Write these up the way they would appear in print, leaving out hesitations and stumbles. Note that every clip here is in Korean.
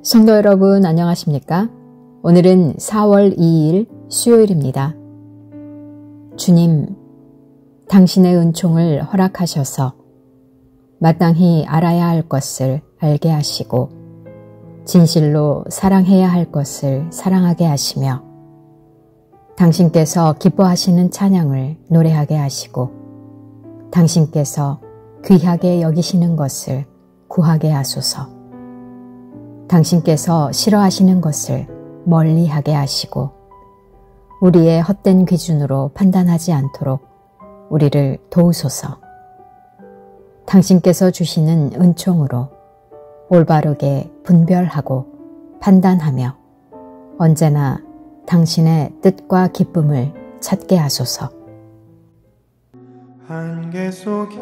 성도 여러분 안녕하십니까? 오늘은 4월 2일 수요일입니다. 주님, 당신의 은총을 허락하셔서 마땅히 알아야 할 것을 알게 하시고 진실로 사랑해야 할 것을 사랑하게 하시며 당신께서 기뻐하시는 찬양을 노래하게 하시고 당신께서 귀하게 여기시는 것을 구하게 하소서. 당신께서 싫어하시는 것을 멀리하게 하시고 우리의 헛된 기준으로 판단하지 않도록 우리를 도우소서. 당신께서 주시는 은총으로 올바르게 분별하고 판단하며 언제나 당신의 뜻과 기쁨을 찾게 하소서. 한계 속에서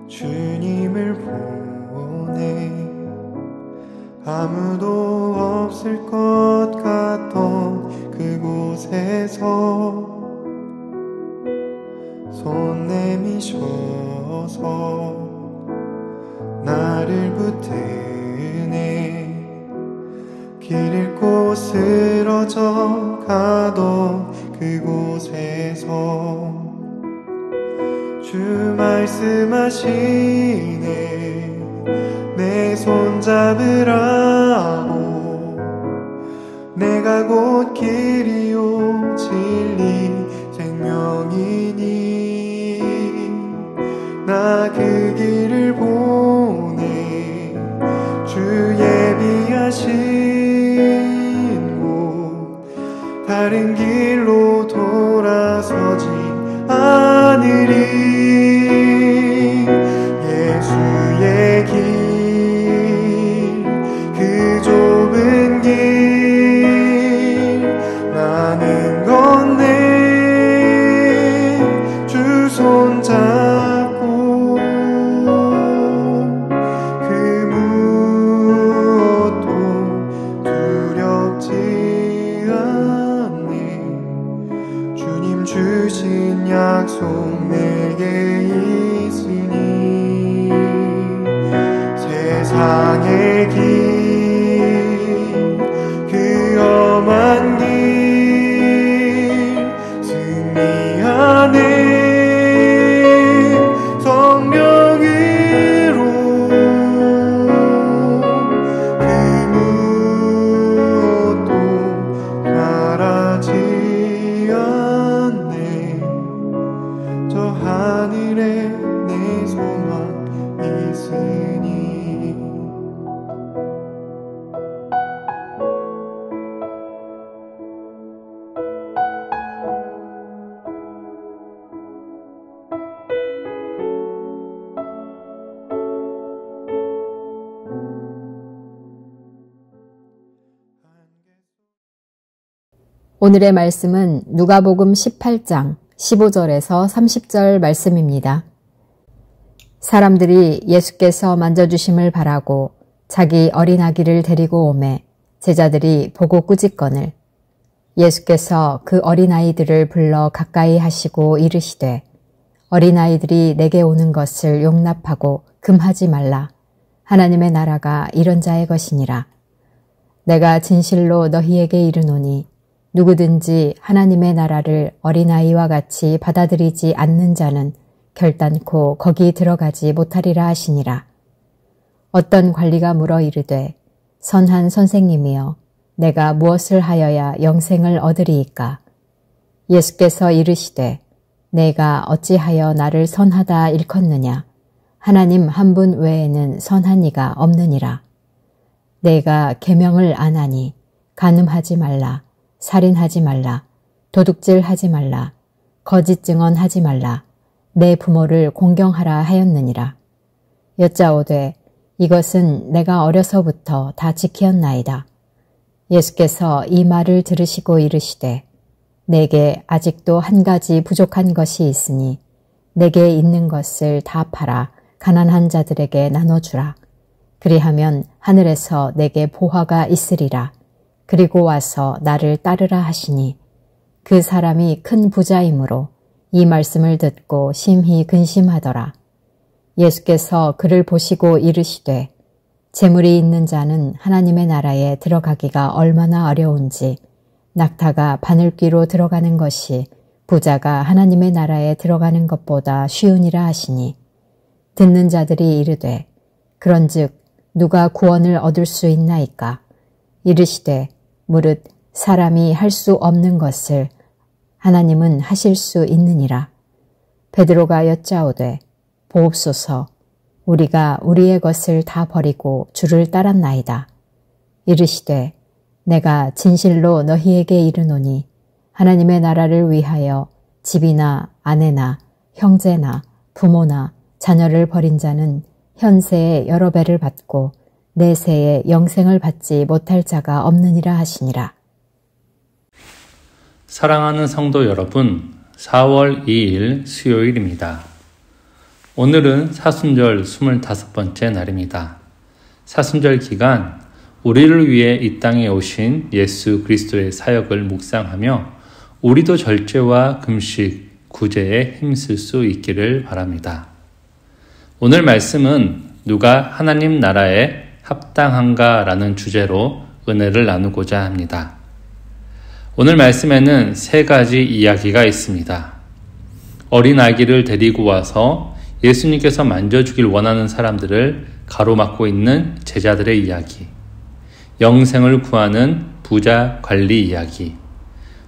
주님을 보내 아무도 없을 것 같던 그곳에서 손 내미셔서 나를 붙드네. 길 잃고 쓰러져 가던 그곳에서 주 말씀하시네. 내 손 잡으라고. 내가 곧 길이요 진리 생명이니 나 그 길을 보내. 주 예비하신 곳 다른 길로 돌아서지 않으리. 예수의 길 그 좁은 길 나는 건네. 주 손 잡고 그 무엇도 두렵지 않네. 주님 주신 약속 내게 있으니 세상의 길 그 험한 길 승리하네. 성령으로 그 무엇도 바라지 않네. 저 하늘에 내 소망 있으니. 오늘의 말씀은 누가복음 18장 15절에서 30절 말씀입니다. 사람들이 예수께서 만져주심을 바라고 자기 어린아기를 데리고 오매 제자들이 보고 꾸짖거늘 예수께서 그 어린아이들을 불러 가까이 하시고 이르시되 어린아이들이 내게 오는 것을 용납하고 금하지 말라. 하나님의 나라가 이런 자의 것이니라. 내가 진실로 너희에게 이르노니 누구든지 하나님의 나라를 어린아이와 같이 받아들이지 않는 자는 결단코 거기 들어가지 못하리라 하시니라. 어떤 관리가 물어 이르되 선한 선생님이여 내가 무엇을 하여야 영생을 얻으리이까? 예수께서 이르시되 내가 어찌하여 나를 선하다 일컫느냐? 하나님 한 분 외에는 선한 이가 없느니라. 내가 계명을 안 하니 간음하지 말라. 살인하지 말라. 도둑질하지 말라. 거짓 증언하지 말라. 내 부모를 공경하라 하였느니라. 여짜오되 이것은 내가 어려서부터 다 지키었나이다. 예수께서 이 말을 들으시고 이르시되 내게 아직도 한 가지 부족한 것이 있으니 내게 있는 것을 다 팔아 가난한 자들에게 나눠주라. 그리하면 하늘에서 내게 보화가 있으리라. 그리고 와서 나를 따르라 하시니 그 사람이 큰 부자이므로 이 말씀을 듣고 심히 근심하더라. 예수께서 그를 보시고 이르시되 재물이 있는 자는 하나님의 나라에 들어가기가 얼마나 어려운지 낙타가 바늘귀로 들어가는 것이 부자가 하나님의 나라에 들어가는 것보다 쉬우니라 하시니 듣는 자들이 이르되 그런즉 누가 구원을 얻을 수 있나이까 이르시되 무릇 사람이 할 수 없는 것을 하나님은 하실 수 있느니라. 베드로가 여짜오되 보옵소서 우리가 우리의 것을 다 버리고 주를 따랐나이다. 이르시되 내가 진실로 너희에게 이르노니 하나님의 나라를 위하여 집이나 아내나 형제나 부모나 자녀를 버린 자는 현세에 여러 배를 받고 내세에 영생을 받지 못할 자가 없느니라 하시니라. 사랑하는 성도 여러분, 4월 2일 수요일입니다. 오늘은 사순절 25번째 날입니다. 사순절 기간 우리를 위해 이 땅에 오신 예수 그리스도의 사역을 묵상하며 우리도 절제와 금식, 구제에 힘쓸 수 있기를 바랍니다. 오늘 말씀은 누가 하나님 나라에 합당한가 라는 주제로 은혜를 나누고자 합니다. 오늘 말씀에는 3가지 이야기가 있습니다. 어린 아기를 데리고 와서 예수님께서 만져주길 원하는 사람들을 가로막고 있는 제자들의 이야기, 영생을 구하는 부자 관리 이야기,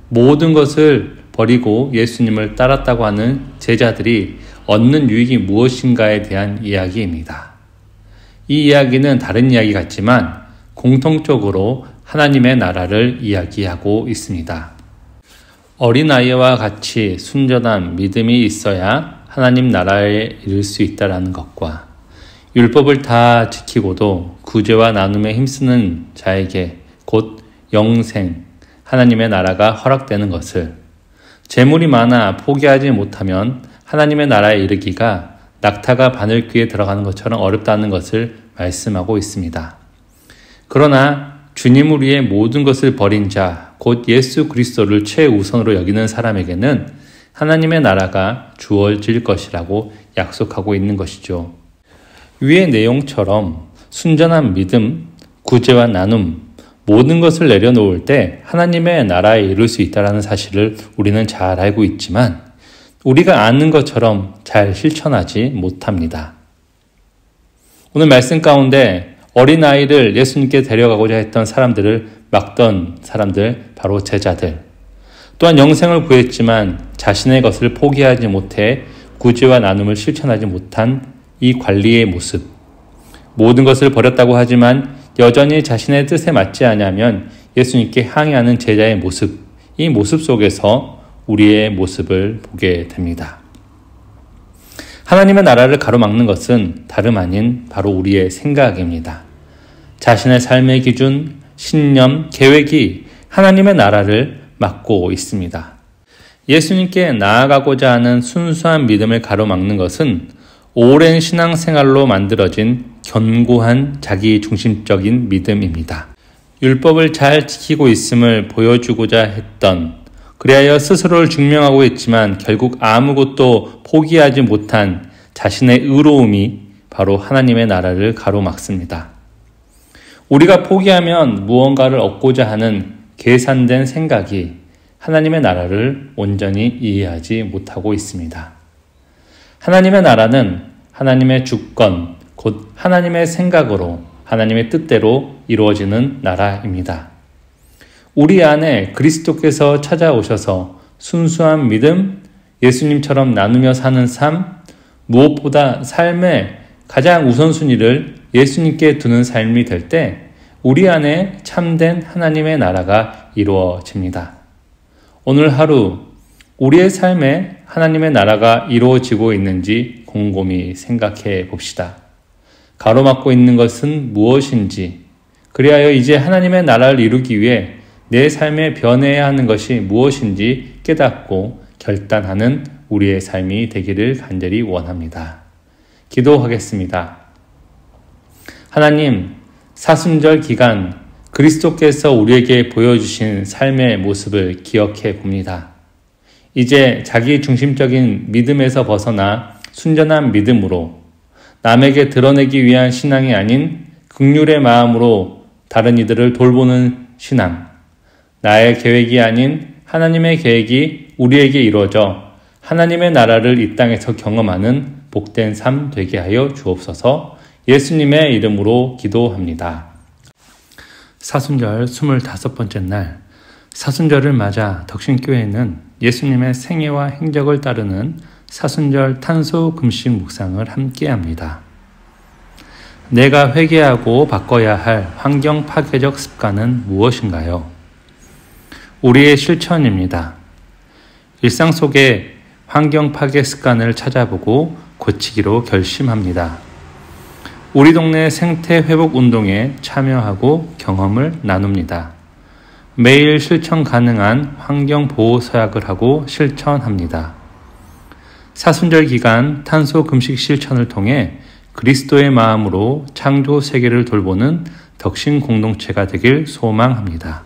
모든 것을 버리고 예수님을 따랐다고 하는 제자들이 얻는 유익이 무엇인가에 대한 이야기입니다. 이 이야기는 다른 이야기 같지만 공통적으로 하나님의 나라를 이야기하고 있습니다. 어린아이와 같이 순전한 믿음이 있어야 하나님 나라에 이를 수 있다는 것과 율법을 다 지키고도 구제와 나눔에 힘쓰는 자에게 곧 영생, 하나님의 나라가 허락되는 것을, 재물이 많아 포기하지 못하면 하나님의 나라에 이르기가 낙타가 바늘귀에 들어가는 것처럼 어렵다는 것을 말씀하고 있습니다. 그러나 주님을 위해 모든 것을 버린 자, 곧 예수 그리스도를 최우선으로 여기는 사람에게는 하나님의 나라가 주어질 것이라고 약속하고 있는 것이죠. 위의 내용처럼 순전한 믿음, 구제와 나눔, 모든 것을 내려놓을 때 하나님의 나라에 이룰 수 있다는 사실을 우리는 잘 알고 있지만 우리가 아는 것처럼 잘 실천하지 못합니다. 오늘 말씀 가운데 어린아이를 예수님께 데려가고자 했던 사람들을 막던 사람들, 바로 제자들, 또한 영생을 구했지만 자신의 것을 포기하지 못해 구제와 나눔을 실천하지 못한 이 관리의 모습, 모든 것을 버렸다고 하지만 여전히 자신의 뜻에 맞지 않으면 예수님께 항의하는 제자의 모습, 이 모습 속에서 우리의 모습을 보게 됩니다. 하나님의 나라를 가로막는 것은 다름 아닌 바로 우리의 생각입니다. 자신의 삶의 기준, 신념, 계획이 하나님의 나라를 막고 있습니다. 예수님께 나아가고자 하는 순수한 믿음을 가로막는 것은 오랜 신앙생활로 만들어진 견고한 자기중심적인 믿음입니다. 율법을 잘 지키고 있음을 보여주고자 했던, 그리하여 스스로를 증명하고 있지만 결국 아무것도 포기하지 못한 자신의 의로움이 바로 하나님의 나라를 가로막습니다. 우리가 포기하면 무언가를 얻고자 하는 계산된 생각이 하나님의 나라를 온전히 이해하지 못하고 있습니다. 하나님의 나라는 하나님의 주권, 곧 하나님의 생각으로, 하나님의 뜻대로 이루어지는 나라입니다. 우리 안에 그리스도께서 찾아오셔서 순수한 믿음, 예수님처럼 나누며 사는 삶, 무엇보다 삶의 가장 우선순위를 예수님께 두는 삶이 될 때 우리 안에 참된 하나님의 나라가 이루어집니다. 오늘 하루 우리의 삶에 하나님의 나라가 이루어지고 있는지 곰곰이 생각해 봅시다. 가로막고 있는 것은 무엇인지, 그리하여 이제 하나님의 나라를 이루기 위해 내 삶에 변해야 하는 것이 무엇인지 깨닫고 결단하는 우리의 삶이 되기를 간절히 원합니다. 기도하겠습니다. 하나님, 사순절 기간 그리스도께서 우리에게 보여주신 삶의 모습을 기억해 봅니다. 이제 자기 중심적인 믿음에서 벗어나 순전한 믿음으로 남에게 드러내기 위한 신앙이 아닌 긍휼의 마음으로 다른 이들을 돌보는 신앙, 나의 계획이 아닌 하나님의 계획이 우리에게 이루어져 하나님의 나라를 이 땅에서 경험하는 복된 삶 되게 하여 주옵소서. 예수님의 이름으로 기도합니다. 사순절 25번째 날, 사순절을 맞아 덕신교회는 예수님의 생애와 행적을 따르는 사순절 탄소 금식 묵상을 함께합니다. 내가 회개하고 바꿔야 할 환경 파괴적 습관은 무엇인가요? 우리의 실천입니다. 일상 속에 환경 파괴 습관을 찾아보고 고치기로 결심합니다. 우리 동네 생태 회복 운동에 참여하고 경험을 나눕니다. 매일 실천 가능한 환경 보호 서약을 하고 실천합니다. 사순절 기간 탄소 금식 실천을 통해 그리스도의 마음으로 창조 세계를 돌보는 덕신 공동체가 되길 소망합니다.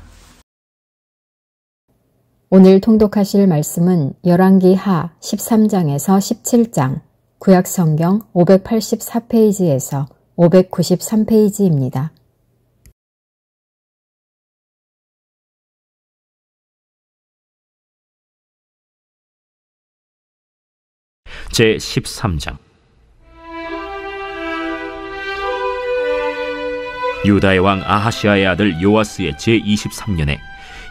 오늘 통독하실 말씀은 열왕기 하 13장에서 17장, 구약성경 584페이지에서 593페이지입니다. 제13장. 유다의 왕 아하시아의 아들 요아스의 제23년에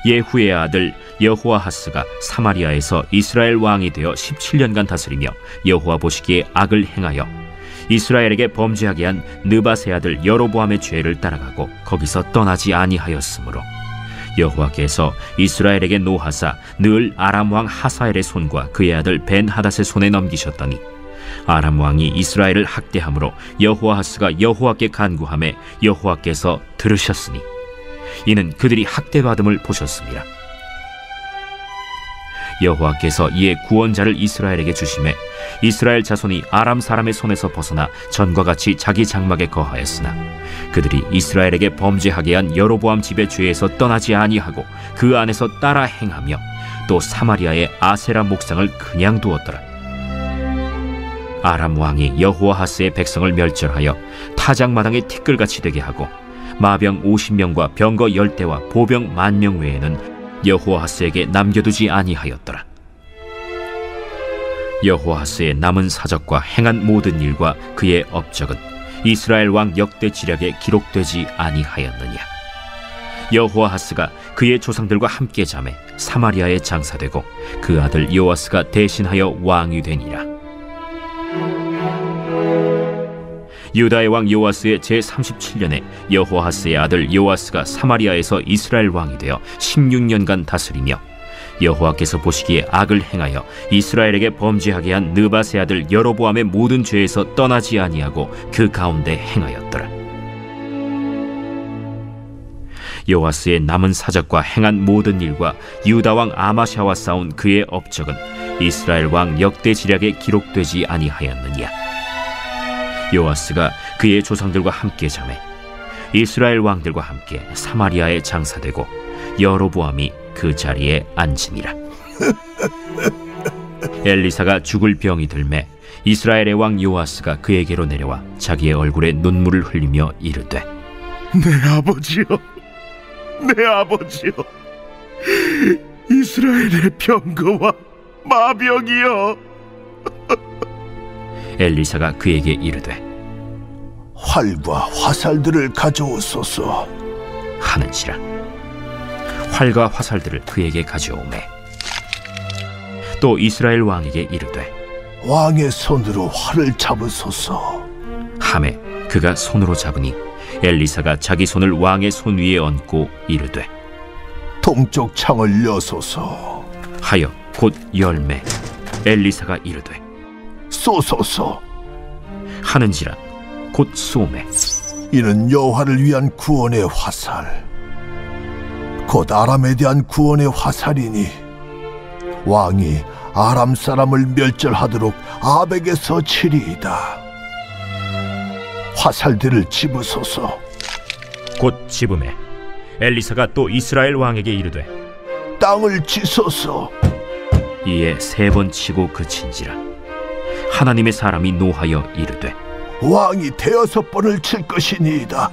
예후의 아들 여호아하스가 사마리아에서 이스라엘 왕이 되어 17년간 다스리며 여호와 보시기에 악을 행하여 이스라엘에게 범죄하게 한 느밧의 아들 여로보암의 죄를 따라가고 거기서 떠나지 아니하였으므로 여호와께서 이스라엘에게 노하사 늘 아람 왕 하사엘의 손과 그의 아들 벤하닷의 손에 넘기셨더니 아람 왕이 이스라엘을 학대함으로 여호아하스가 여호와께 간구하매 여호와께서 들으셨으니 이는 그들이 학대받음을 보셨습니다. 여호와께서 이에 구원자를 이스라엘에게 주심에 이스라엘 자손이 아람 사람의 손에서 벗어나 전과 같이 자기 장막에 거하였으나 그들이 이스라엘에게 범죄하게 한 여로보암 집의 죄에서 떠나지 아니하고 그 안에서 따라 행하며 또 사마리아의 아세라 목상을 그냥 두었더라. 아람 왕이 여호아하스의 백성을 멸절하여 타작마당에 티끌같이 되게 하고 마병 50명과 병거 10대와 보병 10,000명 외에는 여호아하스에게 남겨두지 아니하였더라. 여호아하스의 남은 사적과 행한 모든 일과 그의 업적은 이스라엘 왕 역대 지략에 기록되지 아니하였느냐. 여호아하스가 그의 조상들과 함께 잠에 사마리아에 장사되고 그 아들 요아스가 대신하여 왕이 되니라. 유다의 왕 요아스의 제37년에 여호아하스의 아들 요아스가 사마리아에서 이스라엘 왕이 되어 16년간 다스리며 여호와께서 보시기에 악을 행하여 이스라엘에게 범죄하게 한 느밧의 아들 여로보암의 모든 죄에서 떠나지 아니하고 그 가운데 행하였더라. 요아스의 남은 사적과 행한 모든 일과 유다 왕 아마샤와 싸운 그의 업적은 이스라엘 왕 역대 지략에 기록되지 아니하였느냐. 요아스가 그의 조상들과 함께 잠에 이스라엘 왕들과 함께 사마리아에 장사되고 여로보암이 그 자리에 앉으니라. 엘리사가 죽을 병이 들매 이스라엘의 왕 요아스가 그에게로 내려와 자기의 얼굴에 눈물을 흘리며 이르되 내 아버지여, 내 아버지여, 이스라엘의 병거와 마병이여. 엘리사가 그에게 이르되 활과 화살들을 가져오소서 하는지라. 활과 화살들을 그에게 가져오매 또 이스라엘 왕에게 이르되 왕의 손으로 활을 잡으소서 하매 그가 손으로 잡으니 엘리사가 자기 손을 왕의 손 위에 얹고 이르되 동쪽 창을 여소서 하여 곧 열매. 엘리사가 이르되 쏘소서 하는지라. 곧 쏘매. 이는 여호와를 위한 구원의 화살, 곧 아람에 대한 구원의 화살이니 왕이 아람 사람을 멸절하도록 아벡에서 치리이다. 화살들을 집으소서. 곧 집음에 엘리사가 또 이스라엘 왕에게 이르되 땅을 치소서. 이에 3번 치고 그친지라. 하나님의 사람이 노하여 이르되 왕이 6번을 칠 것이니이다.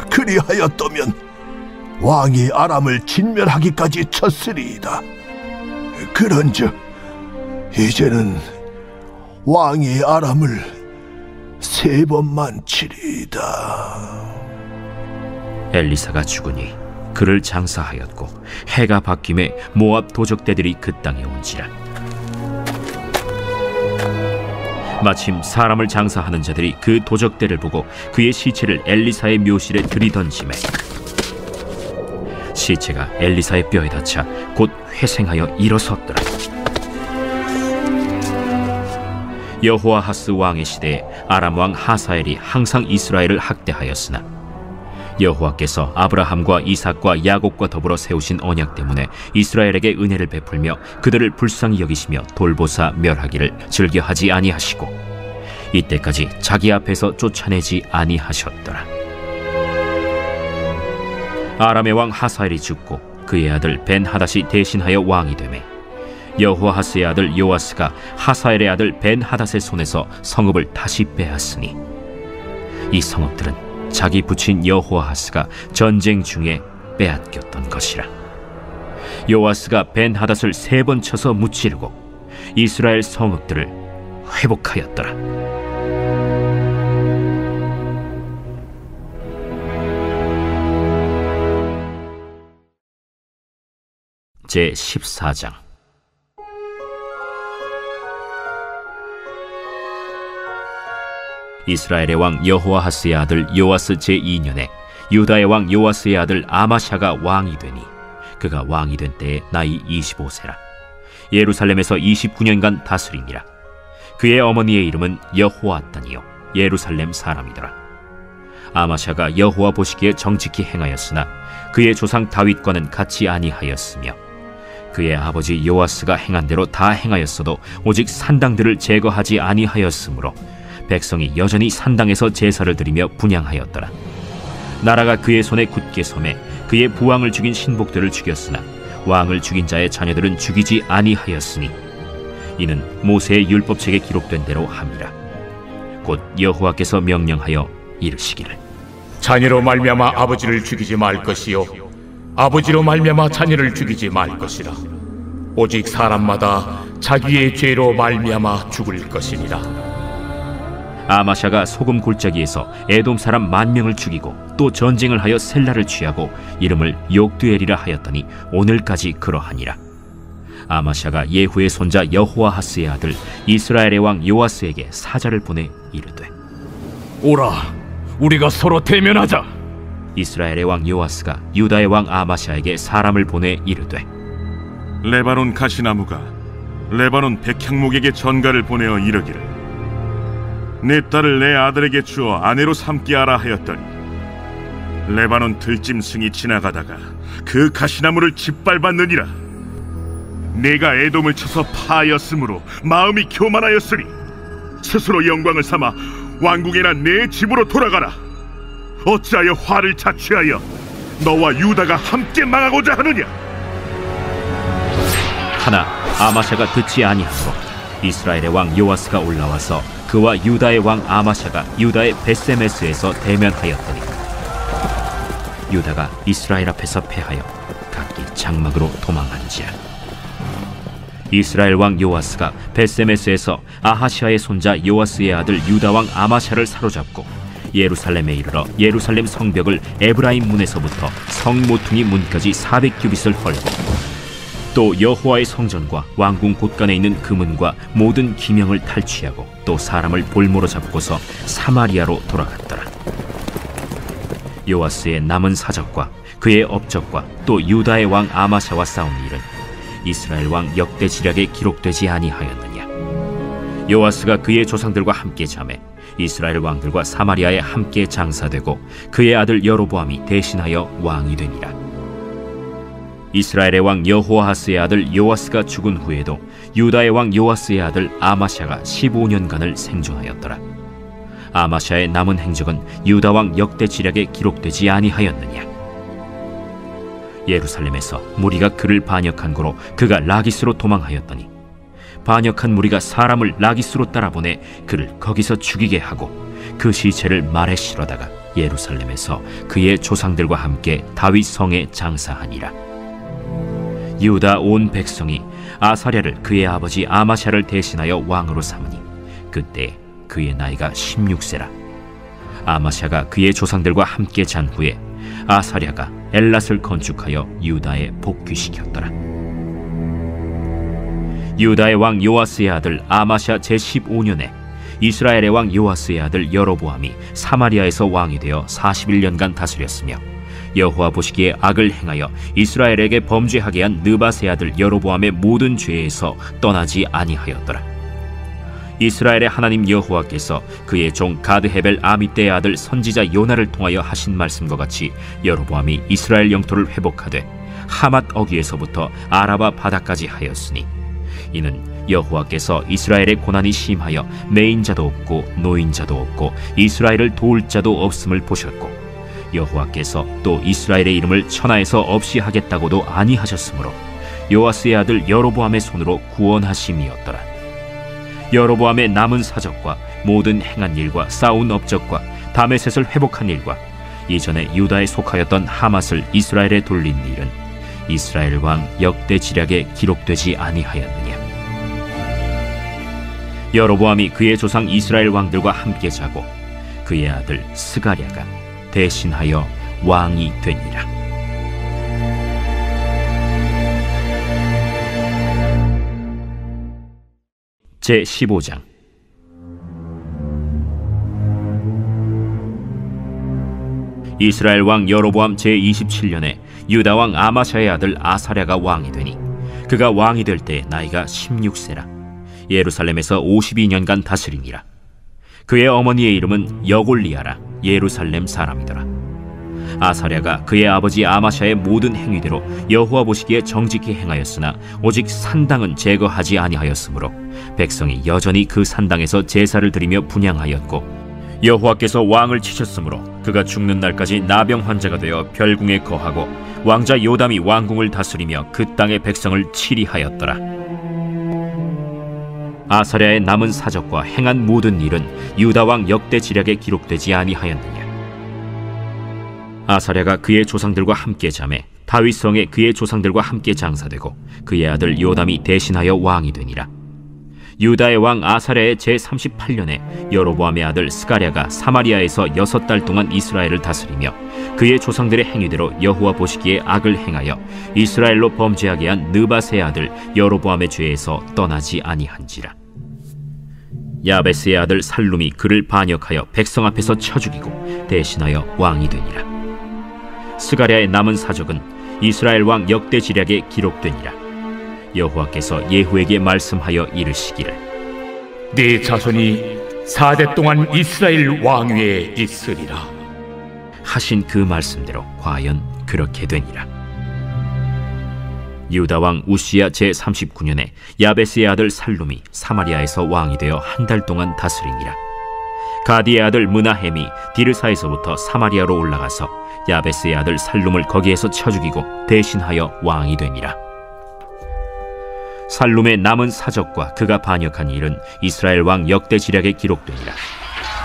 그리하였다면 왕이 아람을 진멸하기까지 쳤으리이다. 그런즉 이제는 왕이 아람을 3번만 치리이다. 엘리사가 죽으니 그를 장사하였고 해가 바뀜에 모압 도적대들이 그 땅에 온지라. 마침 사람을 장사하는 자들이 그 도적대를 보고 그의 시체를 엘리사의 묘실에 들이던지매 시체가 엘리사의 뼈에 닿자 곧 회생하여 일어섰더라. 여호아하스 왕의 시대에 아람 왕 하사엘이 항상 이스라엘을 학대하였으나 여호와께서 아브라함과 이삭과 야곱과 더불어 세우신 언약 때문에 이스라엘에게 은혜를 베풀며 그들을 불쌍히 여기시며 돌보사 멸하기를 즐겨하지 아니하시고 이때까지 자기 앞에서 쫓아내지 아니하셨더라. 아람의 왕 하사엘이 죽고 그의 아들 벤하닷이 대신하여 왕이 되매 여호아하스의 아들 요아스가 하사엘의 아들 벤하닷의 손에서 성읍을 다시 빼앗으니 이 성읍들은 자기 부친 여호아하스가 전쟁 중에 빼앗겼던 것이라. 요아스가 벤하닷을 3번 쳐서 무찌르고 이스라엘 성읍들을 회복하였더라. 제14장. 이스라엘의 왕 여호아하스의 아들 요아스 제2년에 유다의 왕 요아스의 아들 아마샤가 왕이 되니 그가 왕이 된 때에 나이 25세라. 예루살렘에서 29년간 다스리니라. 그의 어머니의 이름은 여호아단이요 예루살렘 사람이더라. 아마샤가 여호와 보시기에 정직히 행하였으나 그의 조상 다윗과는 같이 아니하였으며 그의 아버지 요아스가 행한 대로 다 행하였어도 오직 산당들을 제거하지 아니하였으므로 백성이 여전히 산당에서 제사를 드리며 분향하였더라. 나라가 그의 손에 굳게 섬에 그의 부왕을 죽인 신복들을 죽였으나 왕을 죽인 자의 자녀들은 죽이지 아니하였으니 이는 모세의 율법책에 기록된 대로 함이라. 곧 여호와께서 명령하여 이르시기를 자녀로 말미암아 아버지를 죽이지 말 것이요 아버지로 말미암아 자녀를 죽이지 말 것이라. 오직 사람마다 자기의 죄로 말미암아 죽을 것이니라. 아마샤가 소금 골짜기에서 에돔 사람 10,000명을 죽이고 또 전쟁을 하여 셀라를 취하고 이름을 욕두엘이라 하였더니 오늘까지 그러하니라. 아마샤가 예후의 손자 여호아하스의 아들 이스라엘의 왕 요아스에게 사자를 보내 이르되 오라, 우리가 서로 대면하자. 이스라엘의 왕 요아스가 유다의 왕 아마샤에게 사람을 보내 이르되 레바논 가시나무가 레바논 백향목에게 전가를 보내어 이르기를 내 딸을 내 아들에게 주어 아내로 삼게 하라 하였더니 레바논 들짐승이 지나가다가 그 가시나무를 짓밟았느니라. 내가 에돔을 쳐서 파하였으므로 마음이 교만하였으니 스스로 영광을 삼아 왕궁에나 내 집으로 돌아가라. 어찌하여 화를 자취하여 너와 유다가 함께 망하고자 하느냐. 하나 아마샤가 듣지 아니하므로 이스라엘의 왕 요아스가 올라와서 그와 유다의 왕 아마샤가 유다의 벳세메스에서 대면하였더니 유다가 이스라엘 앞에서 패하여 각기 장막으로 도망한지라. 이스라엘 왕 요아스가 벳세메스에서 아하시아의 손자 요아스의 아들 유다 왕 아마샤를 사로잡고 예루살렘에 이르러 예루살렘 성벽을 에브라임 문에서부터 성 모퉁이 문까지 400규빗을 헐고 또 여호와의 성전과 왕궁 곳간에 있는 금은과 모든 기명을 탈취하고 또 사람을 볼모로 잡고서 사마리아로 돌아갔더라. 요아스의 남은 사적과 그의 업적과 또 유다의 왕 아마샤와 싸운 일은 이스라엘 왕 역대 지략에 기록되지 아니하였느냐. 요아스가 그의 조상들과 함께 잠에 이스라엘 왕들과 사마리아에 함께 장사되고 그의 아들 여로보암이 대신하여 왕이 되니라. 이스라엘의 왕 여호아하스의 아들 요아스가 죽은 후에도 유다의 왕 요아스의 아들 아마샤가 15년간을 생존하였더라. 아마샤의 남은 행적은 유다 왕 역대 지략에 기록되지 아니하였느냐. 예루살렘에서 무리가 그를 반역한 고로 그가 라기스로 도망하였더니 반역한 무리가 사람을 라기스로 따라보내 그를 거기서 죽이게 하고 그 시체를 말에 실어다가 예루살렘에서 그의 조상들과 함께 다윗 성에 장사하니라. 유다 온 백성이 아사랴를 그의 아버지 아마샤를 대신하여 왕으로 삼으니 그때 그의 나이가 16세라. 아마샤가 그의 조상들과 함께 잔 후에 아사랴가 엘랏을 건축하여 유다에 복귀시켰더라. 유다의 왕 요아스의 아들 아마샤 제15년에 이스라엘의 왕 요아스의 아들 여로보암이 사마리아에서 왕이 되어 41년간 다스렸으며 여호와 보시기에 악을 행하여 이스라엘에게 범죄하게 한 느밧의 아들 여로보암의 모든 죄에서 떠나지 아니하였더라. 이스라엘의 하나님 여호와께서 그의 종 가드헤벨 아미떼의 아들 선지자 요나를 통하여 하신 말씀과 같이 여로보암이 이스라엘 영토를 회복하되 하맛 어귀에서부터 아라바 바다까지 하였으니 이는 여호와께서 이스라엘의 고난이 심하여 매인자도 없고 노인자도 없고 이스라엘을 도울 자도 없음을 보셨고 여호와께서 또 이스라엘의 이름을 천하에서 없이 하겠다고도 아니하셨으므로 요아스의 아들 여로보암의 손으로 구원하심이었더라. 여로보암의 남은 사적과 모든 행한 일과 쌓은 업적과 다메셋을 회복한 일과 이전에 유다에 속하였던 하맛을 이스라엘에 돌린 일은 이스라엘 왕 역대 지략에 기록되지 아니하였느냐. 여로보암이 그의 조상 이스라엘 왕들과 함께 자고 그의 아들 스가랴가 대신하여 왕이 되니라. 제15장. 이스라엘 왕 여로보암 제27년에 유다 왕 아마샤의 아들 아사랴가 왕이 되니 그가 왕이 될 때 나이가 16세라. 예루살렘에서 52년간 다스리니라. 그의 어머니의 이름은 여골리아라. 예루살렘 사람이더라. 아사랴가 그의 아버지 아마샤의 모든 행위대로 여호와 보시기에 정직히 행하였으나 오직 산당은 제거하지 아니하였으므로 백성이 여전히 그 산당에서 제사를 드리며 분향하였고 여호와께서 왕을 치셨으므로 그가 죽는 날까지 나병 환자가 되어 별궁에 거하고 왕자 요담이 왕궁을 다스리며 그 땅의 백성을 치리하였더라. 아사랴의 남은 사적과 행한 모든 일은 유다 왕 역대 지략에 기록되지 아니하였느냐. 아사랴가 그의 조상들과 함께 잠에 다윗 성에 그의 조상들과 함께 장사되고 그의 아들 요담이 대신하여 왕이 되니라. 유다의 왕 아사랴의 제38년에 여로보암의 아들 스가랴가 사마리아에서 6달 동안 이스라엘을 다스리며 그의 조상들의 행위대로 여호와 보시기에 악을 행하여 이스라엘로 범죄하게 한 느밧의 아들 여로보암의 죄에서 떠나지 아니한지라. 야베스의 아들 살룸이 그를 반역하여 백성 앞에서 쳐 죽이고 대신하여 왕이 되니라. 스가랴의 남은 사적은 이스라엘 왕 역대 지략에 기록되니라. 여호와께서 예후에게 말씀하여 이르시기를 네 자손이 4대 동안 이스라엘 왕위에 있으리라 하신 그 말씀대로 과연 그렇게 되니라. 유다 왕 우시야 제39년에 야베스의 아들 살룸이 사마리아에서 왕이 되어 한 달 동안 다스리니라. 가디의 아들 므나헴이 디르사에서부터 사마리아로 올라가서 야베스의 아들 살룸을 거기에서 쳐 죽이고 대신하여 왕이 되니라. 살룸의 남은 사적과 그가 반역한 일은 이스라엘 왕 역대 지략에 기록되니라.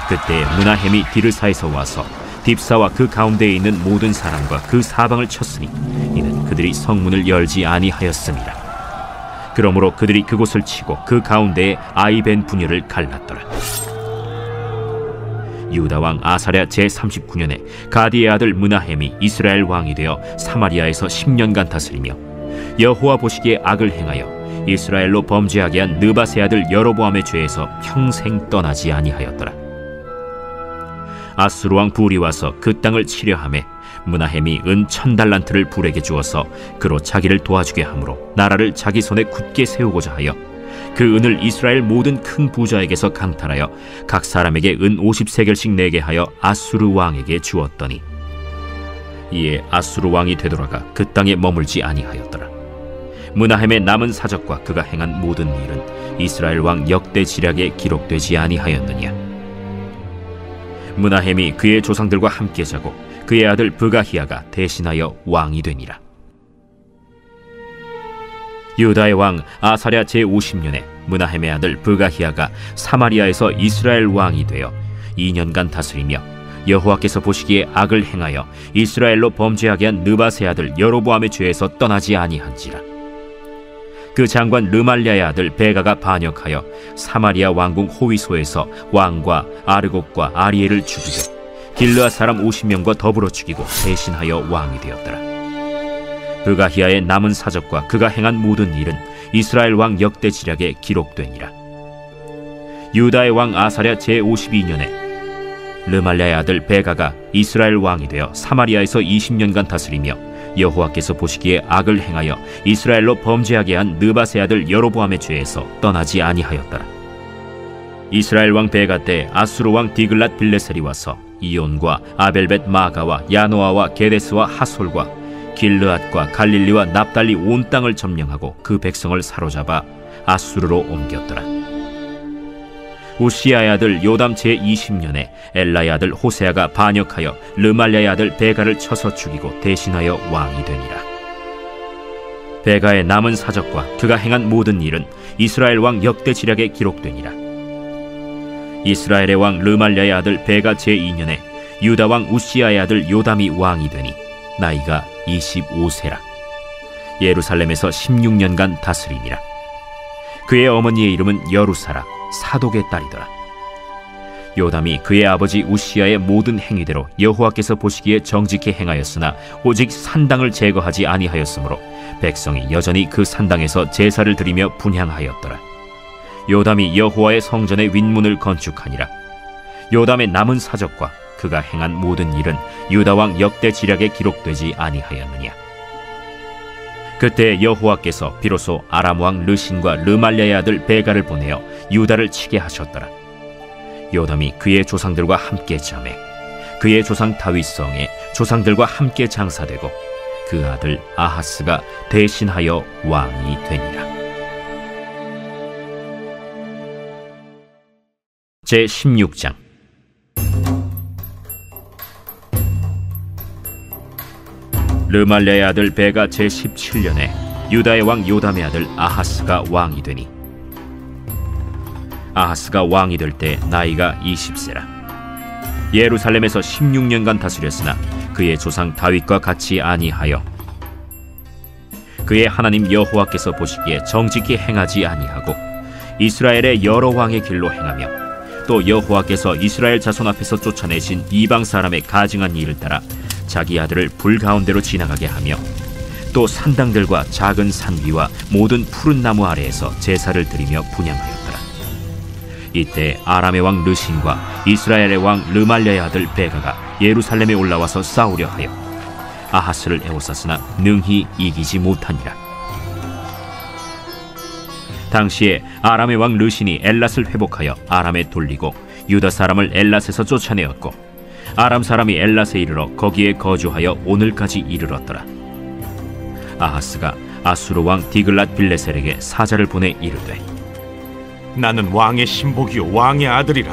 그때 므나헴이 디르사에서 와서 딥사와 그 가운데에 있는 모든 사람과 그 사방을 쳤으니 이는 그들이 성문을 열지 아니하였음이라. 그러므로 그들이 그곳을 치고 그 가운데에 아이벤 분열을 갈랐더라. 유다 왕 아사랴 제39년에 가디의 아들 므나헴이 이스라엘 왕이 되어 사마리아에서 10년간 다스리며 여호와 보시기에 악을 행하여 이스라엘로 범죄하게 한 느밧의 아들 여로보암의 죄에서 평생 떠나지 아니하였더라. 아수르 왕 불이 와서 그 땅을 치려하매 므나헴이 은 1000달란트를 불에게 주어서 그로 자기를 도와주게 하므로 나라를 자기 손에 굳게 세우고자 하여 그 은을 이스라엘 모든 큰 부자에게서 강탈하여 각 사람에게 은 50세겔씩 내게 하여 아수르 왕에게 주었더니 이에 아수르 왕이 되돌아가 그 땅에 머물지 아니하였더라. 므나헴의 남은 사적과 그가 행한 모든 일은 이스라엘 왕 역대 지략에 기록되지 아니하였느냐. 므나헴이 그의 조상들과 함께 자고 그의 아들 브가히야가 대신하여 왕이 되니라. 유다의 왕 아사랴 제50년에 므나헴의 아들 브가히야가 사마리아에서 이스라엘 왕이 되어 2년간 다스리며 여호와께서 보시기에 악을 행하여 이스라엘로 범죄하게 한 느밧의 아들 여로보암의 죄에서 떠나지 아니한지라. 그 장관 르말랴의 아들 베가가 반역하여 사마리아 왕궁 호위소에서 왕과 아르곡과 아리엘을 죽이고 길르앗 사람 50명과 더불어 죽이고 대신하여 왕이 되었더라. 브가히아의 남은 사적과 그가 행한 모든 일은 이스라엘 왕 역대 지략에 기록되니라. 유다의 왕 아사랴 제52년에 르말랴의 아들 베가가 이스라엘 왕이 되어 사마리아에서 20년간 다스리며 여호와께서 보시기에 악을 행하여 이스라엘로 범죄하게 한 느밧의 아들 여로보암의 죄에서 떠나지 아니하였더라. 이스라엘 왕 베가 때 아수르 왕 디글랏 빌레셀이 와서 이온과 아벨벳 마가와 야노아와 게데스와 하솔과 길르앗과 갈릴리와 납달리 온 땅을 점령하고 그 백성을 사로잡아 아수르로 옮겼더라. 우시아의 아들 요담 제20년에 엘라의 아들 호세아가 반역하여 르말랴의 아들 베가를 쳐서 죽이고 대신하여 왕이 되니라. 베가의 남은 사적과 그가 행한 모든 일은 이스라엘 왕 역대 지략에 기록되니라. 이스라엘의 왕 르말랴의 아들 베가 제2년에 유다 왕 우시아의 아들 요담이 왕이 되니 나이가 25세라. 예루살렘에서 16년간 다스리니라. 그의 어머니의 이름은 여루사라, 사독의 딸이더라. 요담이 그의 아버지 우시아의 모든 행위대로 여호와께서 보시기에 정직히 행하였으나 오직 산당을 제거하지 아니하였으므로 백성이 여전히 그 산당에서 제사를 드리며 분향하였더라. 요담이 여호와의 성전의 윗문을 건축하니라. 요담의 남은 사적과 그가 행한 모든 일은 유다 왕 역대 지략에 기록되지 아니하였느냐. 그때 여호와께서 비로소 아람 왕 르신과 르말랴의 아들 베가를 보내어 유다를 치게 하셨더라. 요담이 그의 조상들과 함께 잠에 그의 조상 다윗성에 조상들과 함께 장사되고 그 아들 아하스가 대신하여 왕이 되니라. 제16장. 르말랴의 아들 베가 제17년에 유다의 왕 요담의 아들 아하스가 왕이 되니 아하스가 왕이 될 때 나이가 20세라. 예루살렘에서 16년간 다스렸으나 그의 조상 다윗과 같이 아니하여 그의 하나님 여호와께서 보시기에 정직히 행하지 아니하고 이스라엘의 여러 왕의 길로 행하며 또 여호와께서 이스라엘 자손 앞에서 쫓아내신 이방 사람의 가증한 일을 따라 자기 아들을 불 가운데로 지나가게 하며 또 산당들과 작은 산 위와 모든 푸른 나무 아래에서 제사를 드리며 분향하였더라. 이때 아람의 왕 르신과 이스라엘의 왕 르말랴의 아들 베가가 예루살렘에 올라와서 싸우려 하여 아하스를 에워쌌으나 능히 이기지 못하니라. 당시에 아람의 왕 르신이 엘랏을 회복하여 아람에 돌리고 유다 사람을 엘랏에서 쫓아내었고 아람 사람이 엘랏에 이르러 거기에 거주하여 오늘까지 이르렀더라. 아하스가 아수르 왕 디글랏 빌레셀에게 사자를 보내 이르되 나는 왕의 신복이요 왕의 아들이라.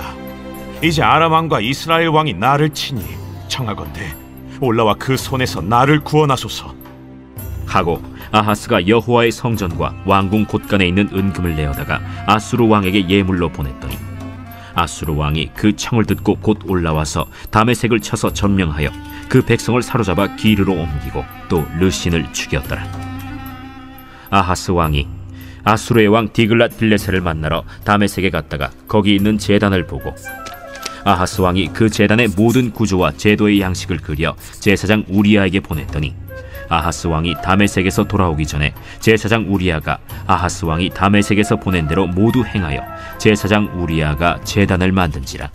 이제 아람 왕과 이스라엘 왕이 나를 치니 청하건대 올라와 그 손에서 나를 구원하소서 하고 아하스가 여호와의 성전과 왕궁 곳간에 있는 은금을 내어다가 아수르 왕에게 예물로 보냈더니 아수르 왕이 그 청을 듣고 곧 올라와서 다메섹을 쳐서 점령하여 그 백성을 사로잡아 기르로 옮기고 또 르신을 죽였더라. 아하스 왕이 아수르의 왕 디글랏 빌레셀을 만나러 다메섹에 갔다가 거기 있는 제단을 보고 아하스 왕이 그 제단의 모든 구조와 제도의 양식을 그려 제사장 우리아에게 보냈더니 아하스 왕이 다메섹에서 돌아오기 전에 제사장 우리아가 아하스 왕이 다메섹에서 보낸 대로 모두 행하여 제사장 우리아가 제단을 만든지라.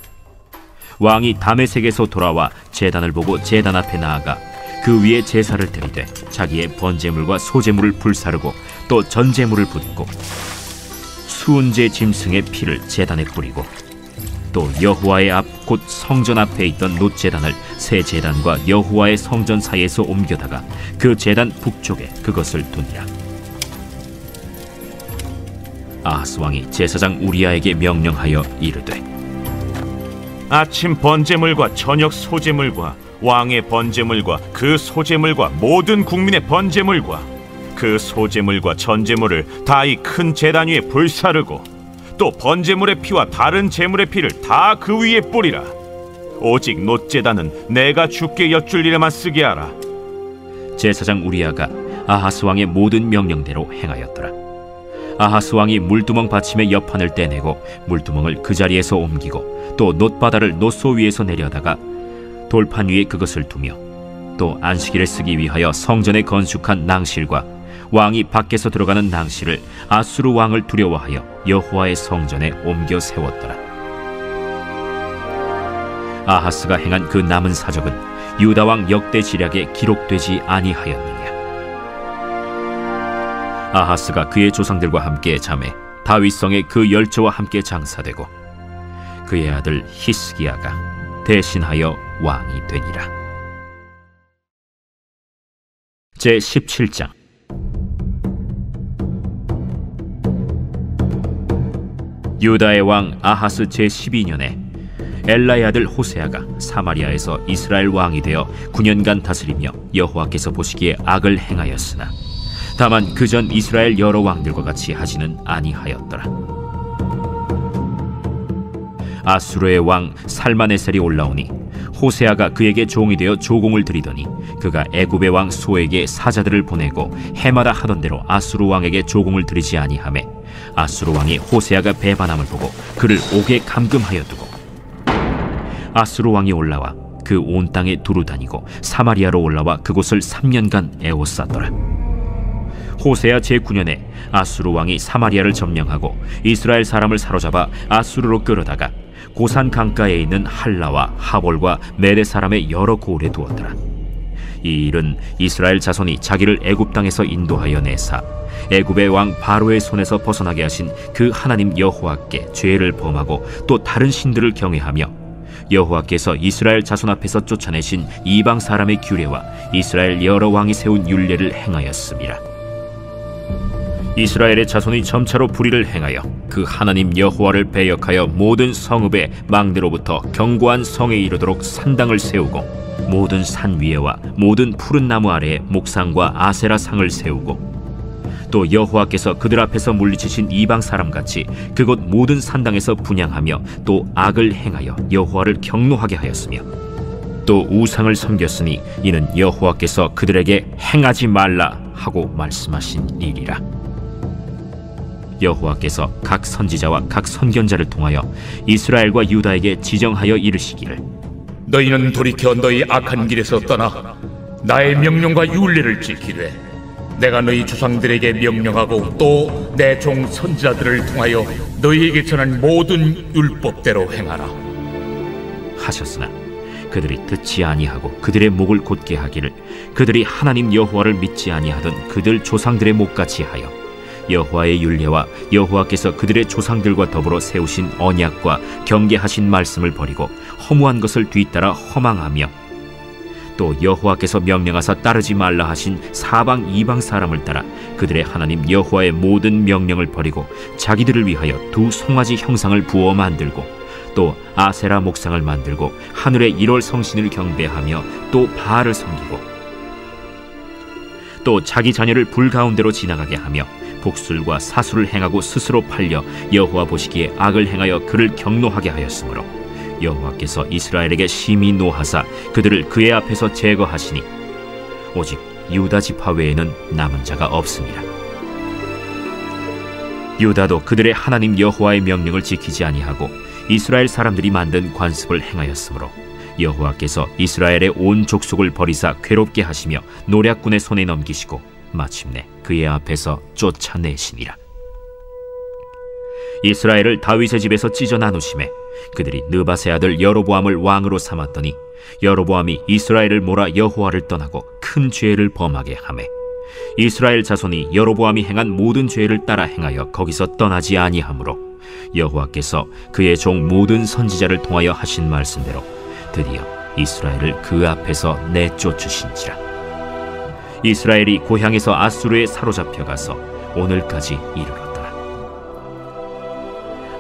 왕이 다메섹에서 돌아와 제단을 보고 제단 앞에 나아가 그 위에 제사를 드리되 자기의 번제물과 소제물을 불사르고 또 전제물을 붓고 수은제 짐승의 피를 제단에 뿌리고 또 여호와의 앞 곧 성전 앞에 있던 놋제단을 새 제단과 여호와의 성전 사이에서 옮겨다가 그 제단 북쪽에 그것을 두니라. 아하스 왕이 제사장 우리아에게 명령하여 이르되 아침 번제물과 저녁 소제물과 왕의 번제물과 그 소제물과 모든 국민의 번제물과 그 소제물과 전제물을 다 이 큰 제단 위에 불사르고 또 번제물의 피와 다른 제물의 피를 다 그 위에 뿌리라. 오직 놋제단은 내가 주께 여쭐 일에만 쓰게 하라. 제사장 우리아가 아하스 왕의 모든 명령대로 행하였더라. 아하스 왕이 물두멍 받침의 옆판을 떼내고 물두멍을 그 자리에서 옮기고 또 놋바다를 놋소 위에서 내려다가 돌판 위에 그것을 두며 또 안식일에 쓰기 위하여 성전에 건축한 낭실과 왕이 밖에서 들어가는 낭실을 아수르 왕을 두려워하여 여호와의 성전에 옮겨 세웠더라. 아하스가 행한 그 남은 사적은 유다 왕 역대 지략에 기록되지 아니하였느냐. 아하스가 그의 조상들과 함께 잠에 다윗성에 그 열조와 함께 장사되고 그의 아들 히스기야가 대신하여 왕이 되니라. 제17장. 유다의 왕 아하스 제12년에 엘라의 아들 호세아가 사마리아에서 이스라엘 왕이 되어 9년간 다스리며 여호와께서 보시기에 악을 행하였으나 다만 그전 이스라엘 여러 왕들과 같이 하지는 아니하였더라. 아수르의 왕 살마네셀이 올라오니 호세아가 그에게 종이 되어 조공을 드리더니 그가 애굽의 왕 소에게 사자들을 보내고 해마다 하던 대로 아수르 왕에게 조공을 드리지 아니하매 아수르 왕이 호세아가 배반함을 보고 그를 옥에 감금하여 두고 아수르 왕이 올라와 그 온 땅에 두루 다니고 사마리아로 올라와 그곳을 3년간 에워쌌더라. 호세아 제9년에 아수르 왕이 사마리아를 점령하고 이스라엘 사람을 사로잡아 아수르로 끌어다가 고산 강가에 있는 할라와 하볼과 메대 사람의 여러 고을에 두었더라. 이 일은 이스라엘 자손이 자기를 애굽 땅에서 인도하여 내사 애굽의 왕 바로의 손에서 벗어나게 하신 그 하나님 여호와께 죄를 범하고 또 다른 신들을 경외하며 여호와께서 이스라엘 자손 앞에서 쫓아내신 이방 사람의 규례와 이스라엘 여러 왕이 세운 율례를 행하였음이라. 이스라엘의 자손이 점차로 불의를 행하여 그 하나님 여호와를 배역하여 모든 성읍의 망대로부터 견고한 성에 이르도록 산당을 세우고 모든 산 위에와 모든 푸른 나무 아래에 목상과 아세라 상을 세우고 또 여호와께서 그들 앞에서 물리치신 이방 사람같이 그곳 모든 산당에서 분향하며 또 악을 행하여 여호와를 경노하게 하였으며 또 우상을 섬겼으니 이는 여호와께서 그들에게 행하지 말라 하고 말씀하신 일이라. 여호와께서 각 선지자와 각 선견자를 통하여 이스라엘과 유다에게 지정하여 이르시기를 너희는 돌이켜 너희 악한 길에서 떠나 나의 명령과 율례를 지키되 내가 너희 조상들에게 명령하고 또 내 종 선지자들을 통하여 너희에게 전한 모든 율법대로 행하라 하셨으나 그들이 듣지 아니하고 그들의 목을 곧게 하기를 그들이 하나님 여호와를 믿지 아니하던 그들 조상들의 목같이 하여 여호와의 율례와 여호와께서 그들의 조상들과 더불어 세우신 언약과 경계하신 말씀을 버리고 허무한 것을 뒤따라 허망하며 또 여호와께서 명령하사 따르지 말라 하신 사방 이방 사람을 따라 그들의 하나님 여호와의 모든 명령을 버리고 자기들을 위하여 두 송아지 형상을 부어 만들고 또 아세라 목상을 만들고 하늘의 1월 성신을 경배하며 또 바알을 섬기고 또 자기 자녀를 불 가운데로 지나가게 하며 복술과 사술을 행하고 스스로 팔려 여호와 보시기에 악을 행하여 그를 경노하게 하였으므로 여호와께서 이스라엘에게 심히 노하사 그들을 그의 앞에서 제거하시니 오직 유다 지파 외에는 남은 자가 없습니다. 유다도 그들의 하나님 여호와의 명령을 지키지 아니하고 이스라엘 사람들이 만든 관습을 행하였으므로 여호와께서 이스라엘의 온 족속을 버리사 괴롭게 하시며 노략군의 손에 넘기시고 마침내 그의 앞에서 쫓아내시니라. 이스라엘을 다윗의 집에서 찢어 나누심에 그들이 느밧의 아들 여로보암을 왕으로 삼았더니 여로보암이 이스라엘을 몰아 여호와를 떠나고 큰 죄를 범하게 하매 이스라엘 자손이 여로보암이 행한 모든 죄를 따라 행하여 거기서 떠나지 아니하므로 여호와께서 그의 종 모든 선지자를 통하여 하신 말씀대로 드디어 이스라엘을 그 앞에서 내쫓으신지라. 이스라엘이 고향에서 아수르에 사로잡혀 가서 오늘까지 이르렀더라.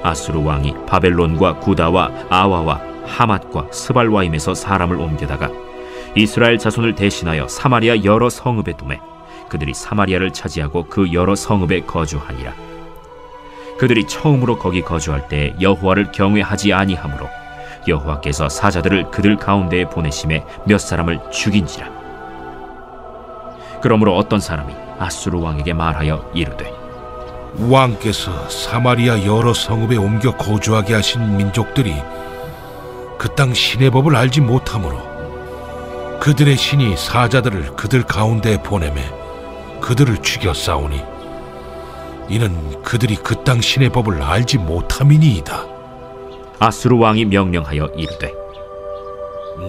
아수르 왕이 바벨론과 구다와 아와와 하맛과 스발와임에서 사람을 옮겨다가 이스라엘 자손을 대신하여 사마리아 여러 성읍에 두매 그들이 사마리아를 차지하고 그 여러 성읍에 거주하니라. 그들이 처음으로 거기 거주할 때 여호와를 경외하지 아니하므로 여호와께서 사자들을 그들 가운데에 보내심에 몇 사람을 죽인지라. 그러므로 어떤 사람이 아수르 왕에게 말하여 이르되, 왕께서 사마리아 여러 성읍에 옮겨 거주하게 하신 민족들이 그 땅 신의 법을 알지 못하므로 그들의 신이 사자들을 그들 가운데에 보내매 그들을 죽여 싸우니 이는 그들이 그 땅 신의 법을 알지 못함이니이다. 아수르 왕이 명령하여 이르되,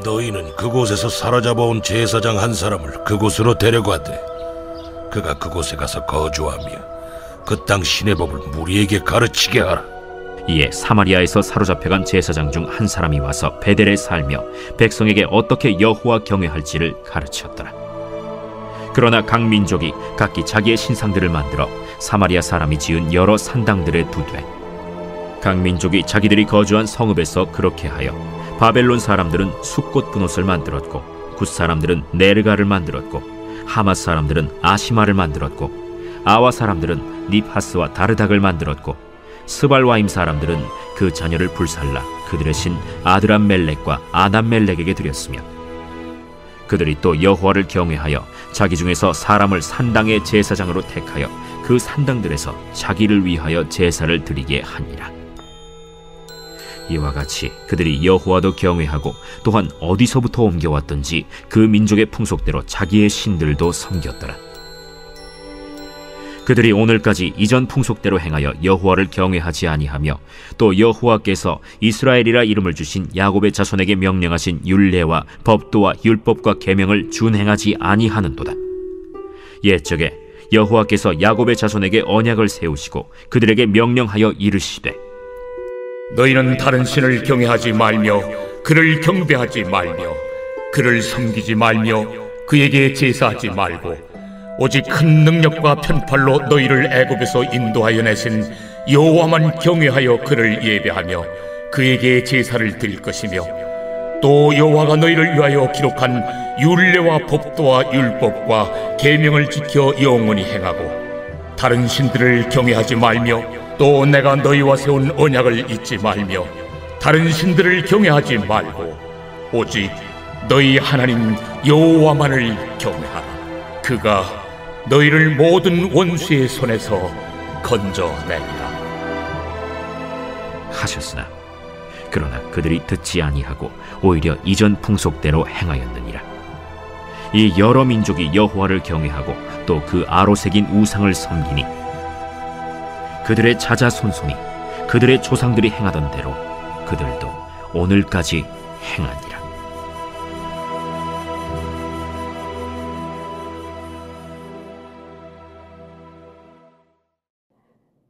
너희는 그곳에서 사로잡아온 제사장 한 사람을 그곳으로 데려가되 그가 그곳에 가서 거주하며 그 땅 신의 법을 무리에게 가르치게 하라. 이에 사마리아에서 사로잡혀간 제사장 중 한 사람이 와서 베델에 살며 백성에게 어떻게 여호와 경외할지를 가르쳤더라. 그러나 각 민족이 각기 자기의 신상들을 만들어 사마리아 사람이 지은 여러 산당들에 두되, 각 민족이 자기들이 거주한 성읍에서 그렇게 하여 바벨론 사람들은 숫꽃 분옷을 만들었고, 굿 사람들은 네르가를 만들었고, 하맛 사람들은 아시마를 만들었고, 아와 사람들은 닙하스와 다르닥을 만들었고, 스발와임 사람들은 그 자녀를 불살라 그들의 신 아드람멜렉과 아남멜렉에게 드렸으며, 그들이 또 여호와를 경외하여 자기 중에서 사람을 산당의 제사장으로 택하여 그 산당들에서 자기를 위하여 제사를 드리게 하니라. 이와 같이 그들이 여호와도 경외하고 또한 어디서부터 옮겨왔던지 그 민족의 풍속대로 자기의 신들도 섬겼더라. 그들이 오늘까지 이전 풍속대로 행하여 여호와를 경외하지 아니하며 또 여호와께서 이스라엘이라 이름을 주신 야곱의 자손에게 명령하신 율례와 법도와 율법과 계명을 준행하지 아니하는도다. 옛적에 여호와께서 야곱의 자손에게 언약을 세우시고 그들에게 명령하여 이르시되, 너희는 다른 신을 경외하지 말며 그를 경배하지 말며 그를 섬기지 말며 그에게 제사하지 말고 오직 큰 능력과 편팔로 너희를 애굽에서 인도하여 내신 여호와만 경외하여 그를 예배하며 그에게 제사를 드릴 것이며, 또 여호와가 너희를 위하여 기록한 율례와 법도와 율법과 계명을 지켜 영원히 행하고, 다른 신들을 경외하지 말며 또 내가 너희와 세운 언약을 잊지 말며 다른 신들을 경외하지 말고 오직 너희 하나님 여호와만을 경외하라. 그가 너희를 모든 원수의 손에서 건져내리라 하셨으나 그러나 그들이 듣지 아니하고 오히려 이전 풍속대로 행하였느니라. 이 여러 민족이 여호와를 경외하고 또 그 아로새긴 우상을 섬기니 그들의 자자손손이 그들의 조상들이 행하던 대로 그들도 오늘까지 행하니라.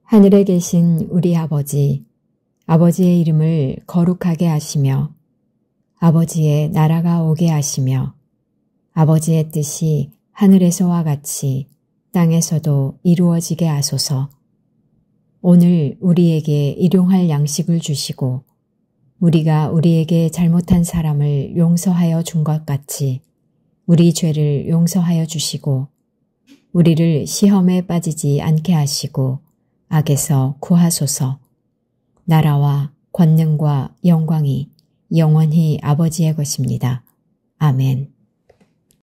하늘에 계신 우리 아버지, 아버지의 이름을 거룩하게 하시며 아버지의 나라가 오게 하시며 아버지의 뜻이 하늘에서와 같이 땅에서도 이루어지게 하소서. 오늘 우리에게 일용할 양식을 주시고 우리가 우리에게 잘못한 사람을 용서하여 준 것 같이 우리 죄를 용서하여 주시고 우리를 시험에 빠지지 않게 하시고 악에서 구하소서. 나라와 권능과 영광이 영원히 아버지의 것입니다. 아멘.